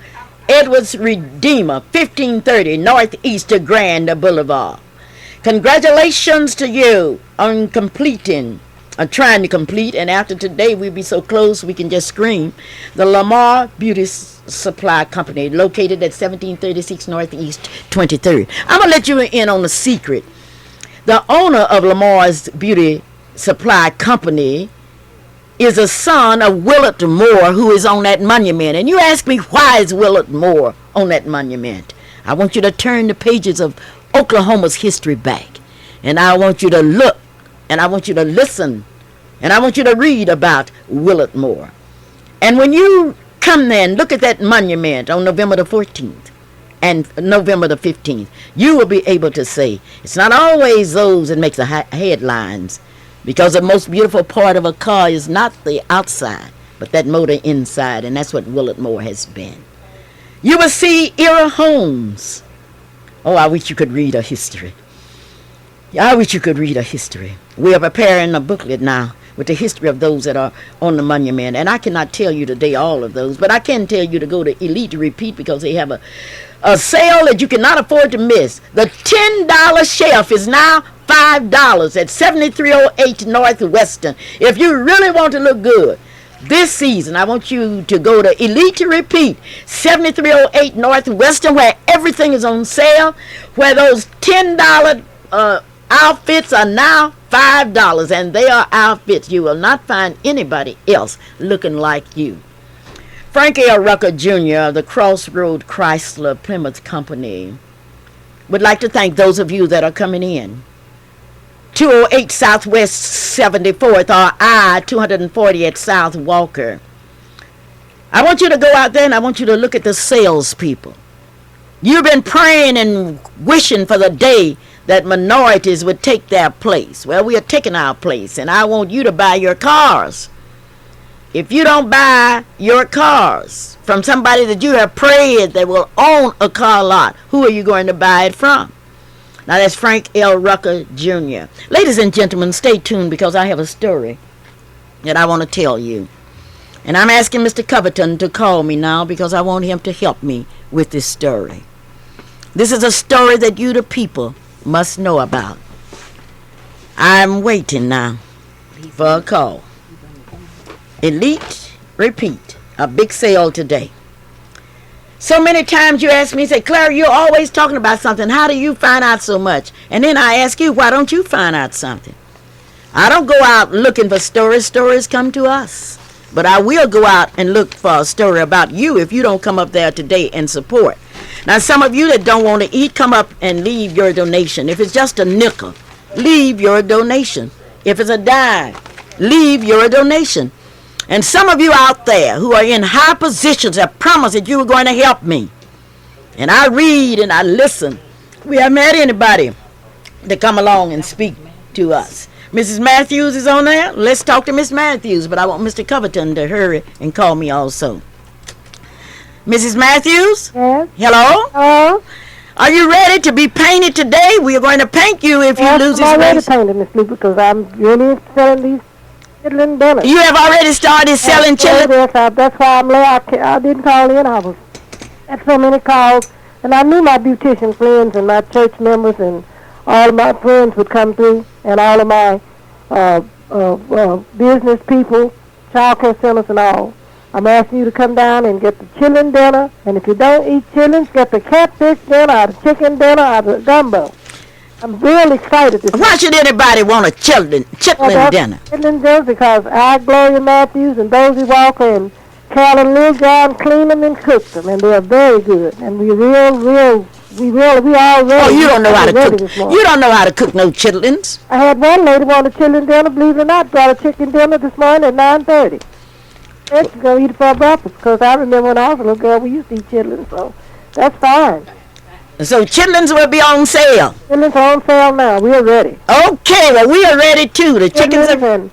Edwards Redeemer, 1530 Northeast Grand Boulevard. Congratulations to you on trying to complete, and after today we'll be so close we can just scream, the Lamar Beauty Supply Company, located at 1736 Northeast 23rd. I'm going to let you in on the secret. The owner of Lamar's Beauty Supply Company is a son of Willard Moore, who is on that monument. And you ask me, why is Willard Moore on that monument? I want you to turn the pages of Oklahoma's history back. And I want you to look, and I want you to listen, and I want you to read about Willard Moore. And when you come there and look at that monument on November the 14th and November the 15th, you will be able to say, it's not always those that make the headlines, because the most beautiful part of a car is not the outside, but that motor inside, and that's what Willard Moore has been. You will see era homes. Oh, I wish you could read a history. I wish you could read a history. We are preparing a booklet now with the history of those that are on the monument, and I cannot tell you today all of those, but I can tell you to go to Elite to Repeat, because they have a sale that you cannot afford to miss. The $10 shelf is now $5 at 7308 Northwestern. If you really want to look good this season, I want you to go to Elite to Repeat, 7308 Northwestern, where everything is on sale, where those $10 outfits are now $5, and they are outfits you will not find anybody else looking like you. Frank L. Rucker Jr. of the Crossroad Chrysler Plymouth Company would like to thank those of you that are coming in. 208 Southwest 74th or I-240 at South Walker. I want you to go out there and I want you to look at the salespeople. You've been praying and wishing for the day that minorities would take their place. Well, we are taking our place, and I want you to buy your cars. If you don't buy your cars from somebody that you have prayed that will own a car lot, who are you going to buy it from? Now, that's Frank L. Rucker Jr. Ladies and gentlemen, stay tuned, because I have a story that I want to tell you. And I'm asking Mr. Coverton to call me now, because I want him to help me with this story. This is a story that you, the people, must know about. I'm waiting now for a call. Elite Repeat, a big sale today. So many times you ask me, say, Clara, you're always talking about something. How do you find out so much? And then I ask you, why don't you find out something? I don't go out looking for stories. Stories come to us. But I will go out and look for a story about you if you don't come up there today and support. Now, some of you that don't want to eat, come up and leave your donation. If it's just a nickel, leave your donation. If it's a dime, leave your donation. And some of you out there who are in high positions have promised that you were going to help me. And I read and I listen. We haven't had anybody to come along and speak to us. Mrs. Matthews is on there. Let's talk to Miss Matthews, but I want Mr. Coverton to hurry and call me also. Mrs. Matthews? Yes. Hello? Hello? Are you ready to be painted today? We are going to paint you if you lose this I'm already race. painted, Miss Luper, because I'm really selling these chitlin dinners. You have already started selling chili? Yes, that's why I'm late. I didn't call in. I was had so many calls, and I knew my beautician friends and my church members and all of my friends would come through, and all of my business people, child care centers and all. I'm asking you to come down and get the chitlin dinner, and if you don't eat chitlins, get the catfish dinner or the chicken dinner or the gumbo. I'm real excited this Why should anybody want a chitlin dinner? Chitlin dinner because I, Gloria Matthews, and Dozy Walker, and Carolyn Littlejohn clean them and cook them, and they're very good. And we all ready. Oh, you don't know how to cook. This morning. You don't know how to cook no chitlins. I had one lady want a chitlin dinner, believe it or not, brought a chicken dinner this morning at 9:30. And she's going to eat it for breakfast, because I remember when I was a little girl, we used to eat chitlins, so that's fine. So chitlins will be on sale. Chitlins are on sale now. We're ready. Okay, well, we are ready too. The chickens are...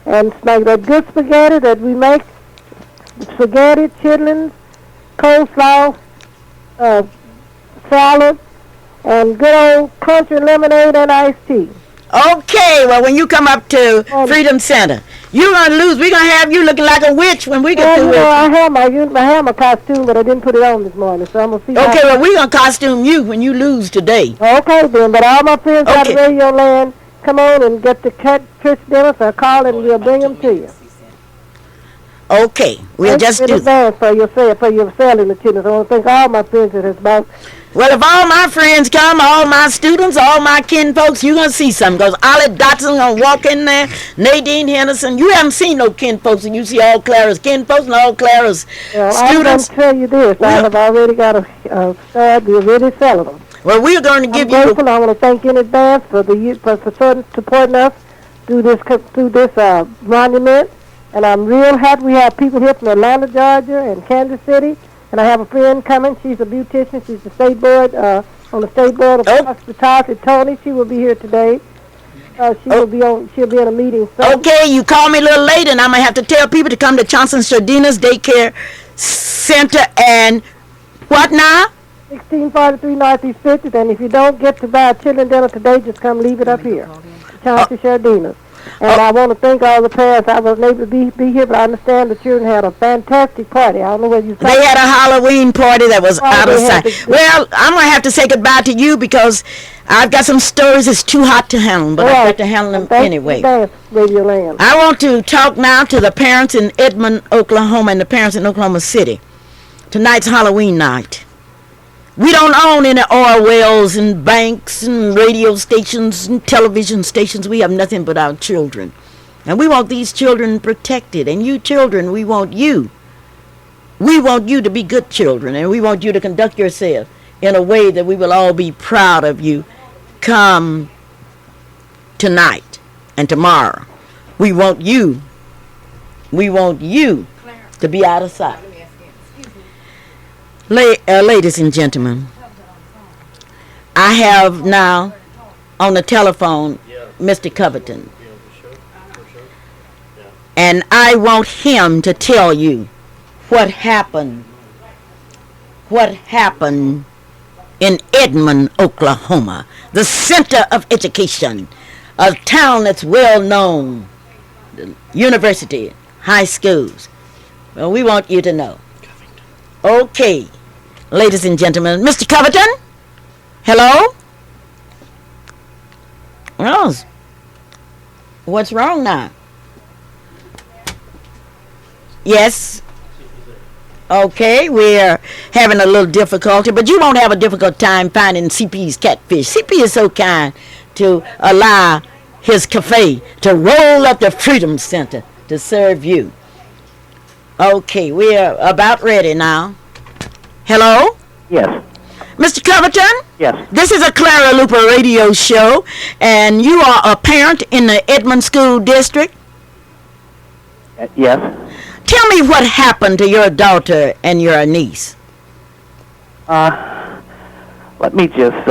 And like that good spaghetti that we make, spaghetti, chitlins, coleslaw, salad, and good old country lemonade and iced tea. Okay, well, when you come up to Freedom Center, you're going to lose. We're going to have you looking like a witch when we get through with you. I have my costume, but I didn't put it on this morning, so I'm going to see. Okay, well, we're going to costume you when you lose today. Okay, then, but all my friends out of Radio Land, come on and get the catfish dinner, so call and we'll bring them to you. Okay, we'll just do that. For your selling the chitlins. I want to thank all my friends that has bought. Well, if all my friends come, all my students, all my kin folks, you're going to see something. Because Ollie Dotson going to walk in there, Nadine Henderson. You haven't seen no kin folks, and you see all Clara's kin folks and all Clara's students. I'm going to tell you this. I have already got a stud. We're really selling them. Well, we're going to give you... I want to thank you in advance for supporting us through this monument. And I'm real happy. We have people here from Atlanta, Georgia, and Kansas City. And I have a friend coming. She's a beautician. She's the state board, on the state board of hospitality. Tony, she will be here today. She'll be in a meeting. Okay, you call me a little late, and I'm going to have to tell people to come to Johnson Sardina's Daycare Center and what now? 1643 Northeast 50th. And if you don't get to buy a chitlin dinner today, just come leave it up here. Johnson Sardina's. And I want to thank all the parents. I wasn't able to be here, but I understand the children had a fantastic party. I don't know whether you saw They had a Halloween party that was out of sight. Well, I'm going to have to say goodbye to you because I've got some stories that's too hot to handle, but I've got to handle them anyway. Radio Land. I want to talk now to the parents in Edmond, Oklahoma, and the parents in Oklahoma City. Tonight's Halloween night. We don't own any oil wells and banks and radio stations and television stations. We have nothing but our children. And we want these children protected. And you children, we want you. We want you to be good children. And we want you to conduct yourself in a way that we will all be proud of you come tonight and tomorrow. We want you. We want you to be out of sight. Ladies and gentlemen, I have now on the telephone Mr. Coverton, and I want him to tell you what happened in Edmond, Oklahoma, the center of education, a town that's well known, the university, high schools. Well, we want you to know. Okay. Ladies and gentlemen, Mr. Coverton? Hello? Oh, what's wrong now? Yes? Okay, we're having a little difficulty, but you won't have a difficult time finding CP's catfish. CP is so kind to allow his cafe to roll up the Freedom Center to serve you. Okay, we're about ready now. Hello? Yes. Mr. Coverton? Yes. This is a Clara Luper radio show, and you are a parent in the Edmond School District? Yes. Tell me what happened to your daughter and your niece. Let me just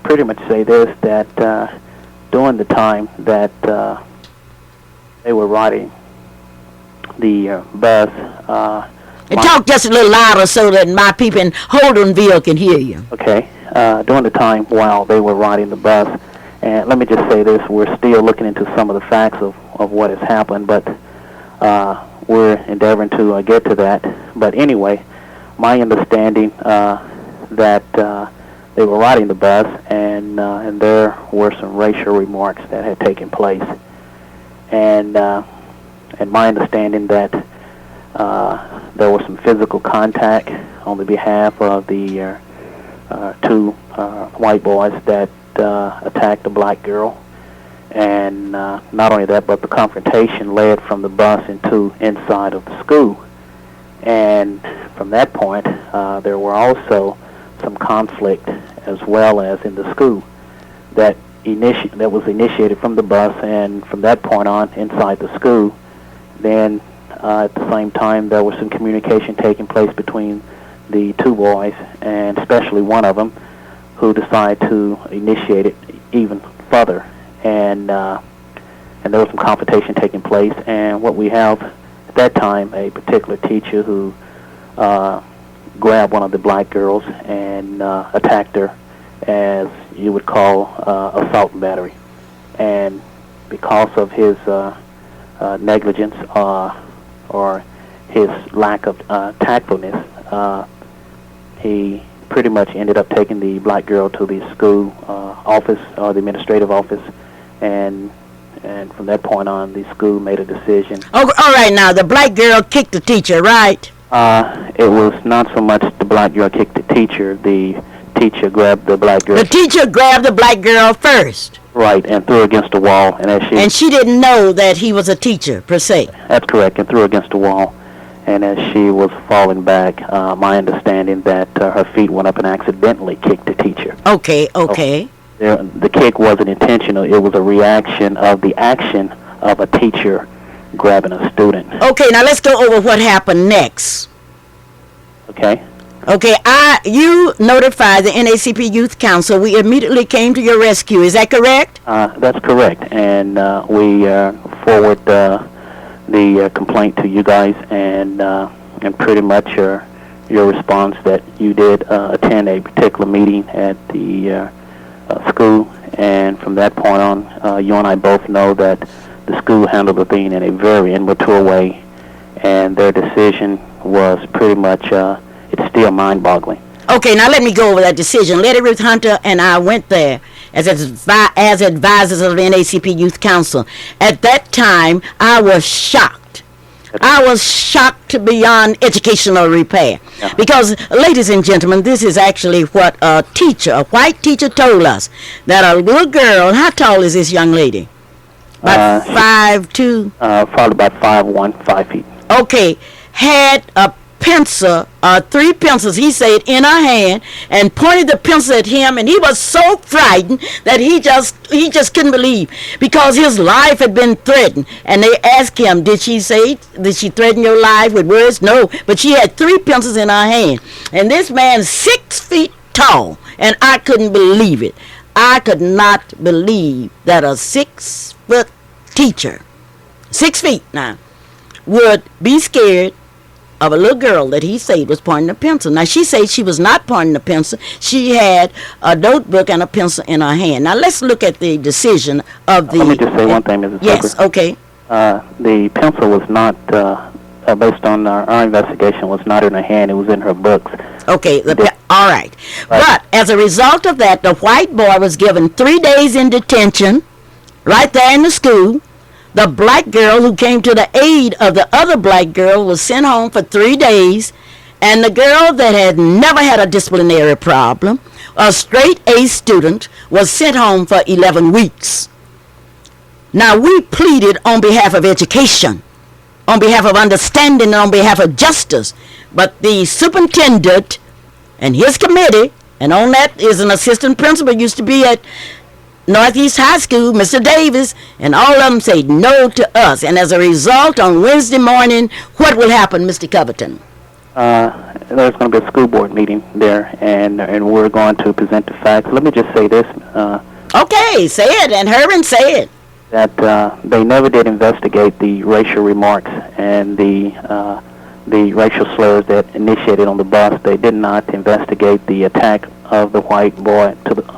pretty much say this, that during the time that they were riding the bus. And talk just a little louder so that my people in Holdenville can hear you. Okay. During the time while they were riding the bus, and let me just say this, we're still looking into some of the facts of what has happened, but we're endeavoring to get to that. But anyway, my understanding that they were riding the bus, and there were some racial remarks that had taken place, and my understanding that there was some physical contact on the behalf of the two white boys that attacked the black girl, and not only that, but the confrontation led from the bus into inside of the school, and from that point there were also some conflict as well as in the school that was initiated from the bus, and from that point on inside the school. Then at the same time there was some communication taking place between the two boys, and especially one of them who decided to initiate it even further, and there was some confrontation taking place. And what we have at that time, a particular teacher who grabbed one of the black girls and attacked her, as you would call assault and battery. And because of his negligence or his lack of tactfulness, he pretty much ended up taking the black girl to the school office, or the administrative office, and from that point on, the school made a decision. Oh, all right, now, the black girl kicked the teacher, right? It was not so much the black girl kicked the teacher. The teacher grabbed the black girl. The teacher grabbed the black girl first. Right, and threw her against the wall. And she didn't know that he was a teacher, per se. That's correct, and threw her against the wall. And as she was falling back, my understanding that her feet went up and accidentally kicked the teacher. Okay. So, the kick wasn't intentional. It was a reaction of the action of a teacher grabbing a student. Okay, now let's go over what happened next. Okay. Okay, you notified the NACP Youth Council. We immediately came to your rescue. Is that correct? That's correct. And we forward the complaint to you guys, and pretty much your response that you did attend a particular meeting at the school, and from that point on, you and I both know that the school handled the thing in a very immature way, and their decision was pretty much, it's still mind-boggling. Okay, now let me go over that decision. Letty Ruth Hunter and I went there as advisors of the NACP Youth Council. At that time, I was shocked. I was shocked beyond educational repair. Yeah. Because, ladies and gentlemen, this is actually what a white teacher told us, that a little girl, how tall is this young lady? About 5'2"? Probably about 5'1", 5 feet. Okay, had a pencil, 3 pencils, he said, in her hand, and pointed the pencil at him, and he was so frightened that he just couldn't believe, because his life had been threatened. And they asked him, did she threaten your life with words? No, but she had 3 pencils in her hand, and this man's 6 feet tall, and I couldn't believe it. I could not believe that a 6-foot teacher, 6 feet now, would be scared of a little girl that he said was pointing a pencil. Now, she said she was not pointing a pencil. She had a notebook and a pencil in her hand. Now, let's look at the decision of the... Let me just say one thing, Mrs. Yes, Tucker. okay. The pencil was not, based on our investigation, was not in her hand. It was in her books. Okay, all right. But as a result of that, the white boy was given 3 days in detention right there in the school. The black girl who came to the aid of the other black girl was sent home for 3 days, and the girl that had never had a disciplinary problem, a straight A student, was sent home for 11 weeks. Now, we pleaded on behalf of education, on behalf of understanding, and on behalf of justice, but the superintendent and his committee, and on that is an assistant principal, used to be at Northeast High School, Mr. Davis, and all of them say no to us. And as a result, on Wednesday morning, what will happen, Mr. Covington? There's going to be a school board meeting there, and we're going to present the facts. Let me just say this. Okay, say it, and Herman, say it. That they never did investigate the racial remarks and the racial slurs that initiated on the bus. They did not investigate the attack of the white boy to the,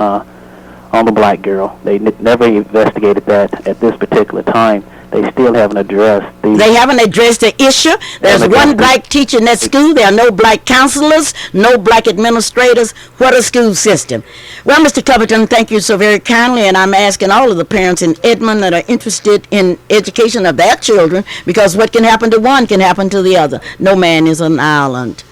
on the black girl. They never investigated that at this particular time. They still haven't addressed the... They haven't addressed the issue. There's one black teacher in that school. There are no black counselors, no black administrators. What a school system. Well, Mr. Covington, thank you so very kindly, and I'm asking all of the parents in Edmond that are interested in education of their children, because what can happen to one can happen to the other. No man is an island.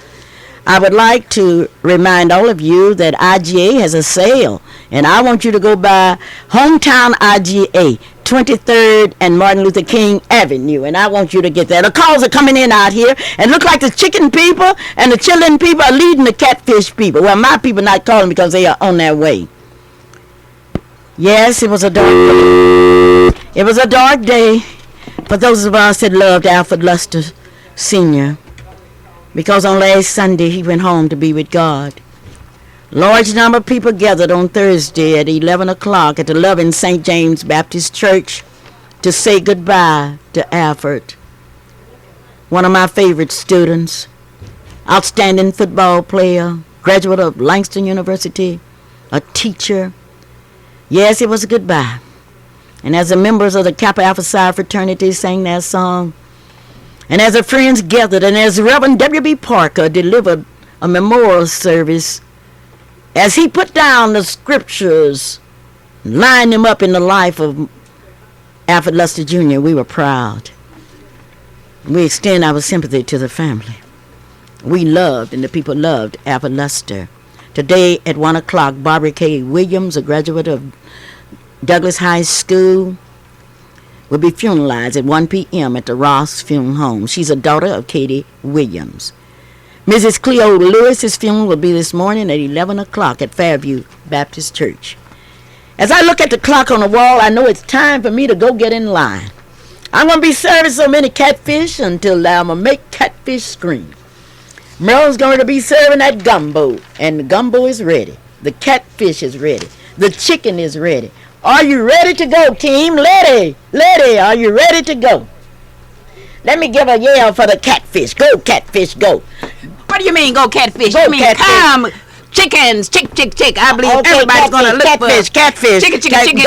I would like to remind all of you that IGA has a sale, and I want you to go by Hometown IGA, 23rd and Martin Luther King Avenue, and I want you to get there. The calls are coming in out here, and look like the chicken people and the children people are leading the catfish people. Well, my people not calling because they are on their way. Yes, it was a dark day. It was a dark day for those of us that loved Alfred Luster Sr., because on last Sunday he went home to be with God. Large number of people gathered on Thursday at 11 o'clock at the loving St. James Baptist Church to say goodbye to Alfred, one of my favorite students, outstanding football player, graduate of Langston University, a teacher. Yes, it was a goodbye. And as the members of the Kappa Alpha Psi fraternity sang that song, and as the friends gathered, and as Reverend W.B. Parker delivered a memorial service, as he put down the scriptures, lined them up in the life of Alfred Luster Jr., we were proud. We extend our sympathy to the family. We loved, and the people loved, Alfred Luster. Today at 1 o'clock, Barbara K. Williams, a graduate of Douglas High School, will be funeralized at 1 p.m. at the Ross Funeral Home. She's a daughter of Katie Williams. Mrs. Cleo Lewis's funeral will be this morning at 11 o'clock at Fairview Baptist Church. As I look at the clock on the wall, I know it's time for me to go get in line. I'm going to be serving so many catfish until I'm going to make catfish scream. Merle's going to be serving that gumbo, and the gumbo is ready. The catfish is ready. The chicken is ready. Are you ready to go, team? Ready, are you ready to go? Let me give a yell for the catfish. Go, catfish, go. What do you mean, go catfish? Go, I mean, catfish. come, chickens, chick. I believe Okay, everybody's going to look catfish, for catfish, chicken,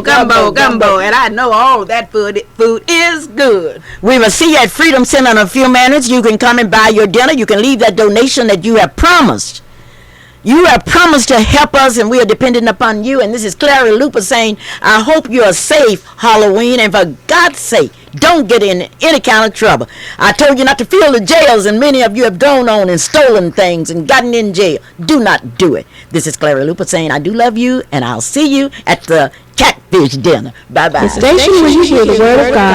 gumbo, gumbo. And I know all that food is good. We will see you at Freedom Center in a few minutes. You can come and buy your dinner. You can leave that donation that you have promised. You have promised to help us, and we are dependent upon you. And this is Clara Luper saying, I hope you are safe Halloween, and for God's sake, don't get in any kind of trouble. I told you not to fill the jails, and many of you have gone on and stolen things and gotten in jail. Do not do it. This is Clara Luper saying, I do love you, and I'll see you at the catfish dinner. Bye-bye. The station where you hear the word of God.